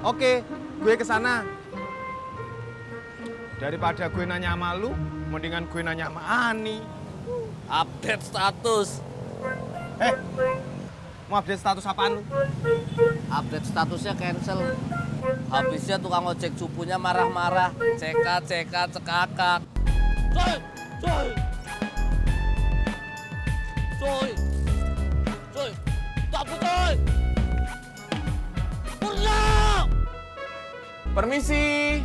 Oke, gue kesana. Daripada gue nanya sama lu, mendingan gue nanya sama Ani. Update status. Mau update status apaan lu? Update statusnya cancel. Habisnya tukang ojek cupunya marah-marah. Cekak, cekakak. Coy! Coy! Coy! Coy! Takut coy! Purna! Permisi.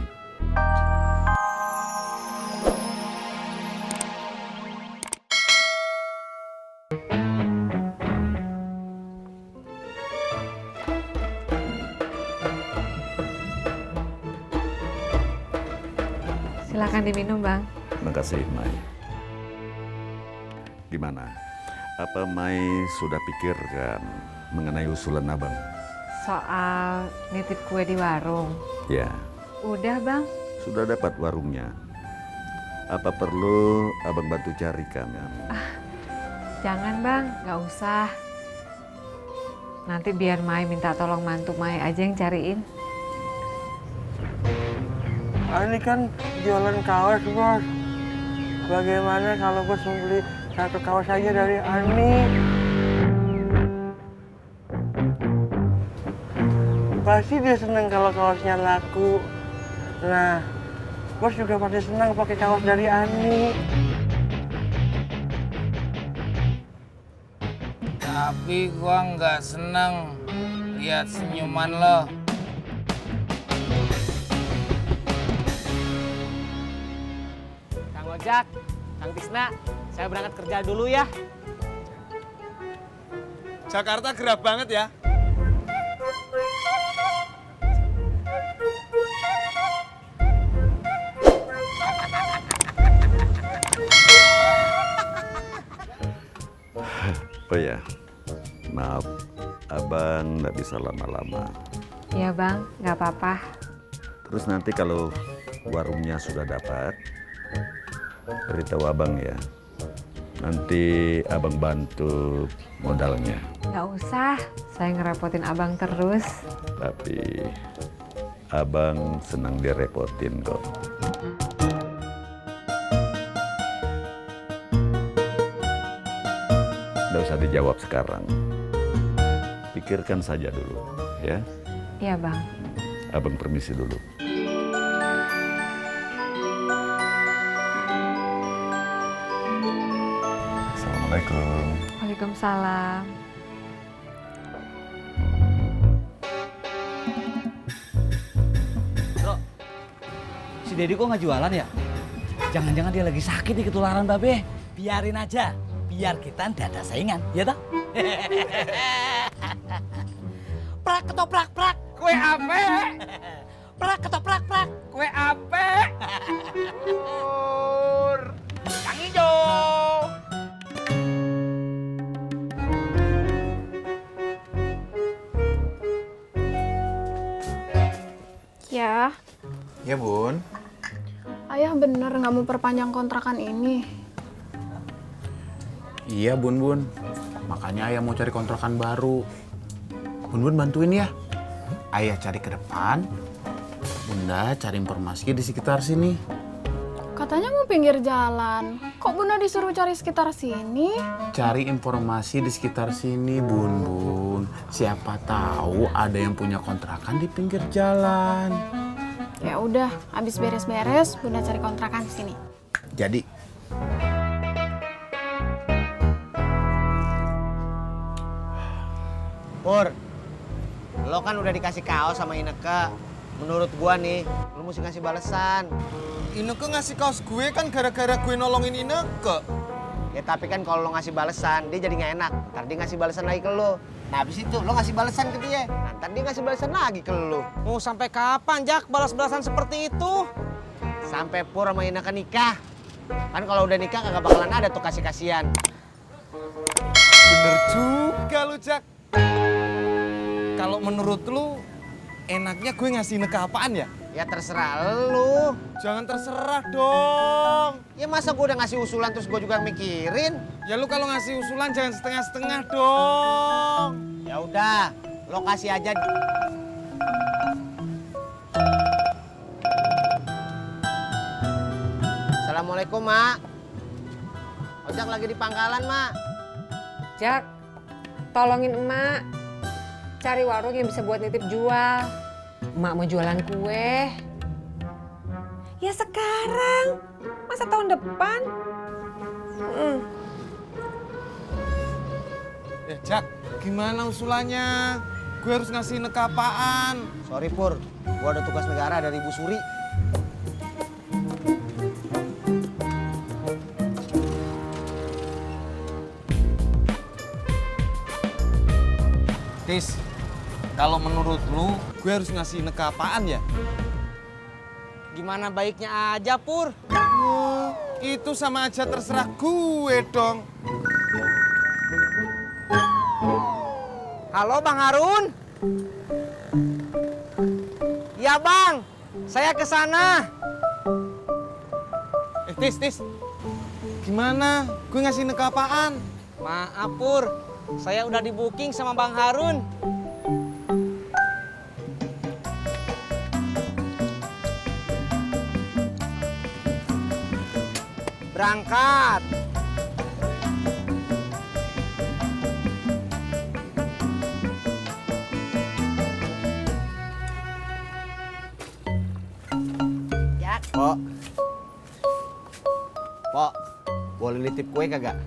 Silakan diminum, Bang. Makasih, Mai. Gimana? Apa Mai sudah pikirkan mengenai usulan abang? Soal nitip kue di warung. Ya, Udah, Bang. sudah dapat warungnya. Apa perlu abang bantu carikan? Jangan, Bang. Nggak usah. Nanti biar Mai minta tolong mantu Mai aja yang cariin. Ini kan jualan kaos, Bos. Bagaimana kalau Bos membeli satu kaos aja dari Ani? Pasti dia senang kalau kaosnya laku. Nah, Bos juga pasti senang pakai kaos dari Ani. Tapi gua nggak seneng lihat senyuman lo. Kang Ojak, Kang Tisna, saya berangkat kerja dulu ya. Jakarta gerah banget ya. Oh ya, maaf, abang nggak bisa lama-lama. Iya, Bang. Nggak apa-apa. Terus nanti kalau warungnya sudah dapat, beritahu abang ya. Nanti abang bantu modalnya. Nggak usah. Saya ngerepotin Abang terus. Tapi abang senang direpotin kok. Nggak usah dijawab sekarang. Pikirkan saja dulu, ya. Iya, Bang. Abang permisi dulu. Assalamualaikum. Waalaikumsalam. Bro, si Dedi kok nggak jualan ya? Jangan-jangan dia lagi sakit di ketularan babe. Biarin aja, biar kita ndak ada saingan, ya toh? Prak ketoprak prak. Kue ape? Prak ketoprak prak. Kue ape? Pur. Kang Ijo. Ya, Ya, Bun. ayah bener nggak mau perpanjang kontrakan ini. Iya, Bun. Makanya ayah mau cari kontrakan baru. Bun bantuin ya. Ayah cari ke depan. Bunda cari informasi di sekitar sini. Katanya mau pinggir jalan. Kok Bunda disuruh cari sekitar sini? Cari informasi di sekitar sini, Bun. Siapa tahu ada yang punya kontrakan di pinggir jalan. Ya udah, habis beres-beres Bunda cari kontrakan di sini. Jadi, Pur, lo kan udah dikasih kaos sama Ineke. Menurut gua nih, lo mesti ngasih balesan. Ineke ngasih kaos gue kan gara-gara gue nolongin Ineke. Ya tapi kan kalau lo ngasih balesan, dia jadi nggak enak. Ntar dia ngasih balesan lagi ke lo. Nah habis itu lo ngasih balesan ke dia. Nah, ntar dia ngasih balesan lagi ke lo. Mau sampai kapan, Jak, balas-balasan seperti itu? Sampai Pur sama Ineke nikah. Kan kalau udah nikah kagak bakalan ada tuh kasih-kasihan. Bener juga lu, Jak. Kalau menurut lu, enaknya gue ngasih Ineke apaan ya? Ya terserah lu. Jangan terserah dong. Ya masa gue udah ngasih usulan terus gue juga mikirin. Ya lu kalau ngasih usulan jangan setengah-setengah dong. Ya udah, lo kasih aja. Assalamualaikum, Mak. Ojak lagi di pangkalan, Mak. Jak, tolongin emak. Cari warung yang bisa buat nitip jual. Emak mau jualan kue. Ya sekarang, masa tahun depan? Jak, gimana usulannya? Gue harus ngasih Ineke apaan? Sorry, Pur. Gua ada tugas negara dari Bu Suri. Tis, kalau menurut lu, gue harus ngasih Ineke apaan ya? Gimana baiknya aja, Pur? Itu sama aja terserah gue dong. Halo, Bang Harun. Ya, Bang. Saya ke sana. Tis. Gimana? Gue ngasih Ineke apaan? Maaf, Pur. Saya udah di booking sama Bang Harun. Berangkat. Pok. Pok, boleh nitip kue kagak?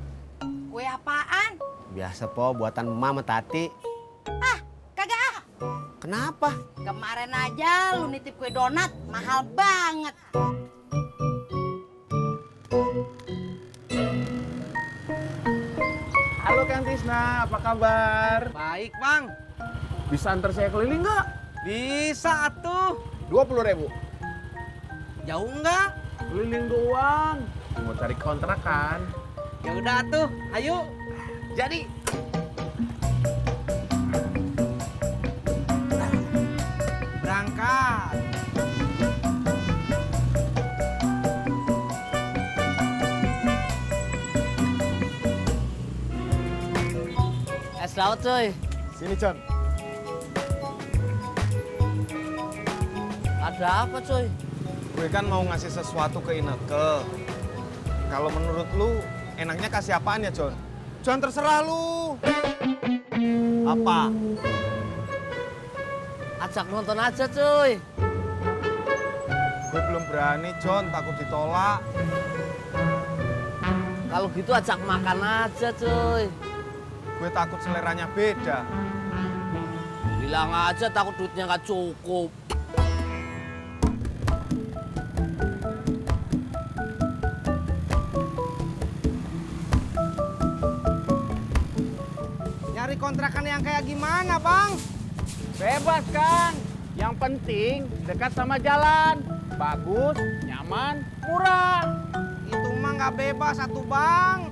Kue apaan? Biasa, Po, buatan Mama Tati. Ah, kagak ah. Kenapa? Kemarin aja lu nitip kue donat, mahal banget. Halo Kang Tisna, apa kabar? Baik, Bang. Bisa antar saya keliling nggak? Bisa atuh. 20.000. Jauh nggak? Keliling doang. Mau cari kontrakan. Ya udah atuh, ayo. Jadi. Berangkat. Es dawet cuy. Sini, John. Ada apa cuy? Gue kan mau ngasih sesuatu ke Ineke. Kalau menurut lu, enaknya kasih apaan ya, John? John, terserah lu. Apa? Ajak nonton aja cuy. Gue belum berani, John. Takut ditolak. Kalau gitu ajak makan aja cuy. Gue takut seleranya beda. Bilang aja takut duitnya nggak cukup. Nyari kontrakan yang kayak gimana, Bang? Bebas, Kang. Yang penting dekat sama jalan. Bagus, nyaman, murah. Itu mah nggak bebas satu, Bang.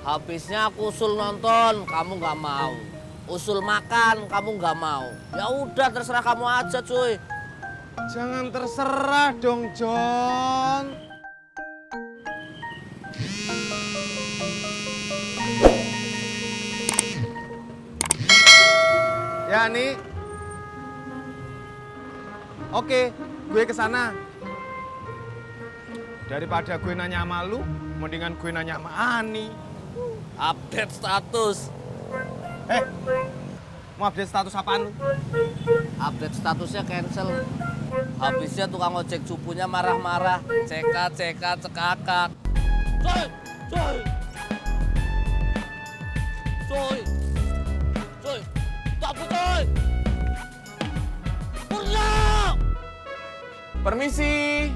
Habisnya aku usul nonton, kamu nggak mau. Usul makan, kamu nggak mau. Ya udah terserah kamu aja cuy. Jangan terserah dong, John. Ya, nih. Oke, gue ke sana. Daripada gue nanya sama lu, mendingan gue nanya sama Ani. Update status. Mau update status apaan lu? Update statusnya cancel. Habisnya tukang ojek cupunya marah-marah. Cekakak. Coy. Takut coy. Purna. Permisi,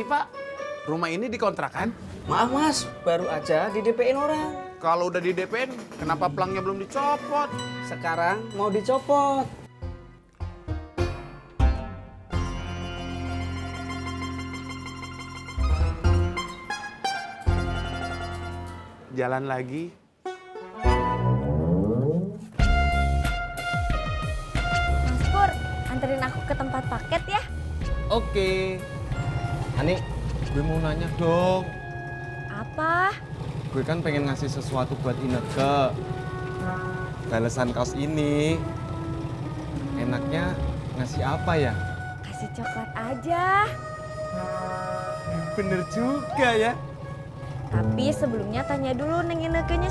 Pak. Rumah ini dikontrakan? Maaf, Mas. Baru aja di DP-in orang. Kalau udah di DP-in, kenapa pelangnya belum dicopot? Sekarang mau dicopot. Jalan lagi. Mas Pur, anterin aku ke tempat paket ya. Oke. Ani, gue mau nanya dong. Apa? Gue kan pengen ngasih sesuatu buat Ineke. Balesan kaos ini. enaknya ngasih apa ya? Kasih coklat aja. Bener juga ya. Tapi sebelumnya tanya dulu Neng Inekenya